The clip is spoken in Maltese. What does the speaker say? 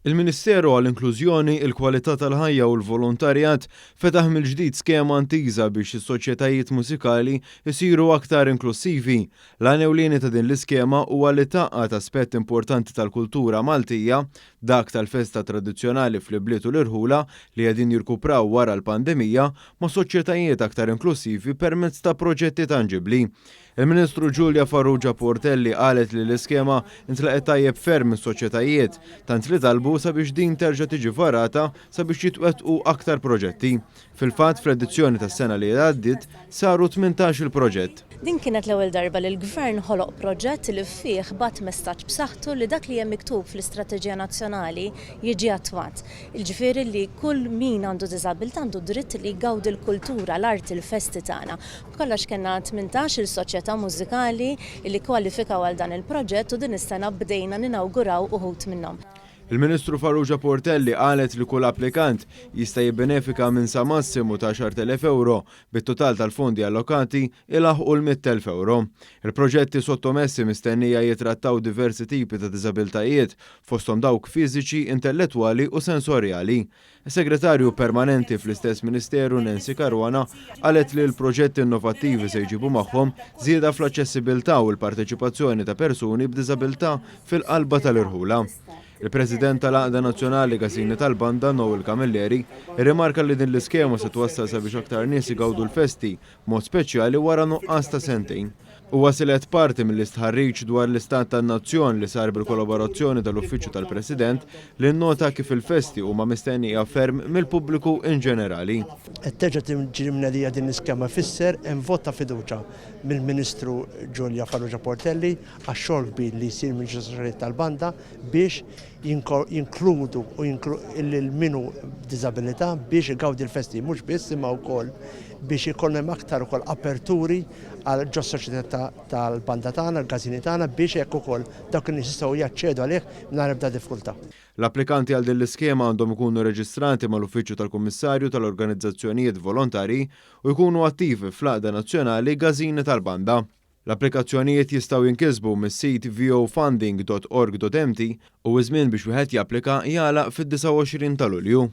Il-Ministeru għall-Inklużjoni, il-Kwalità tal-Ħajja u l-Volontarjat fetaħ mill-ġdid skema antiża biex is-soċjetajiet mużikali jsiru aktar inklusivi. L-għan ewlieni ta' din l-iskema huwa li taqqat aspett importanti tal-kultura Maltija, dak tal-festa tradizzjonali fl-ibliet u l-irħula li qegħdin jirkupraw wara l-pandemija ma' soċjetajiet aktar inklusivi permezz ta' proġetti tanġibbli. Il-Ministru Giulia Farrugia Portelli qalet li l-iskema intlaqet tajjeb ferm is-soċjetajiet tant li talbu sabiex din terġa' tiġi varata sabiex jitwettqu aktar proġetti. Fil-fatt fl-edizzjoni tas-sena li għaddiet saru 18 il-proġett. Din kienet l-ewwel darba li l-Gvern ħoloq proġett li fih bat messaġġ b'saħħtu li dak li hemm miktub fl-Istrateġija Nazzjonali jiġi attwat. Jiġifieri li kull min għandu diżabilità għandu dritt li jgawdi l-kultura, l-art, il-festi tagħna. Kollox kellna 18 il-soċjetà mużikali li kwalifikaw għal dan il-proġett u din is-sena bdejna ninawguraw uħud minnhom. Il-Ministru Farrugia Portelli qalet li kull applikant jista' jibbenefika minn sa massimu ta' 10,000 euro bit-total tal-fondi allokati ilaħqu l-100,000 euro. Il-proġetti sottomessi mistennija jitrattaw diversi tipi ta' diżabiltajiet fosthom dawk fiżiċi, intellettwali u sensorjali. Is-Segretarju Permanenti fl-istess Ministeru Nancy Caruana qalet li l-proġetti innovattivi se jġibu magħhom żieda fl-aċċessibilità u l-parteċipazzjoni ta' persuni b'diżabilità fil-qalba tal-irħula. Il-President tal-Għaqda Nazzjonali Għażini tal-Banda Noel Camilleri irrimarka li din l-iskema se twassal sabiex aktar nies igawdu l-festi mod speċjali wara nuqqas ta' sentejn. Huwa silet parti mill-istħarriġ dwar l-istat tan-nazzjon li sar bil-kollaborazzjoni tal-Uffiċċju tal-President li nnota kif il-festi huma mistennija ferm mill-pubbliku in ġenerali. Qed terġa' tiġrimna li din l-iskema fisser hemm vot ta' fiduċja mill-Ministru Giulia Farrugia Portelli għax-xogħol kbir li jsir mill-ġestjonijiet tal-banda biex jinkludu u il-minu b'diżabilità biex igawdi l-festi mhux biss imma wkoll biex ikollhom aktar ukoll aperturi għal ġo soċjetà tal-banda tagħna, l-Għażini tagħna biex hekk ukoll dawk in-nies jistgħu jaċċedu għalih mingħajr ebda diffikultà. L-applikanti għal din l-iskema għandhom ikunu reġistrati mal-Uffiċċju tal-Kummissarju tal-Organizzazzjonijiet Volontari u jkunu attivi fl-Għaqda Nazzjonali Għażini tal-Banda. L-applikazzjonijiet jistgħu jinkisbu mis-sit vofunding.org.mt u żmien biex wieħed japplika jagħlaq fid-29 ta' Lulju.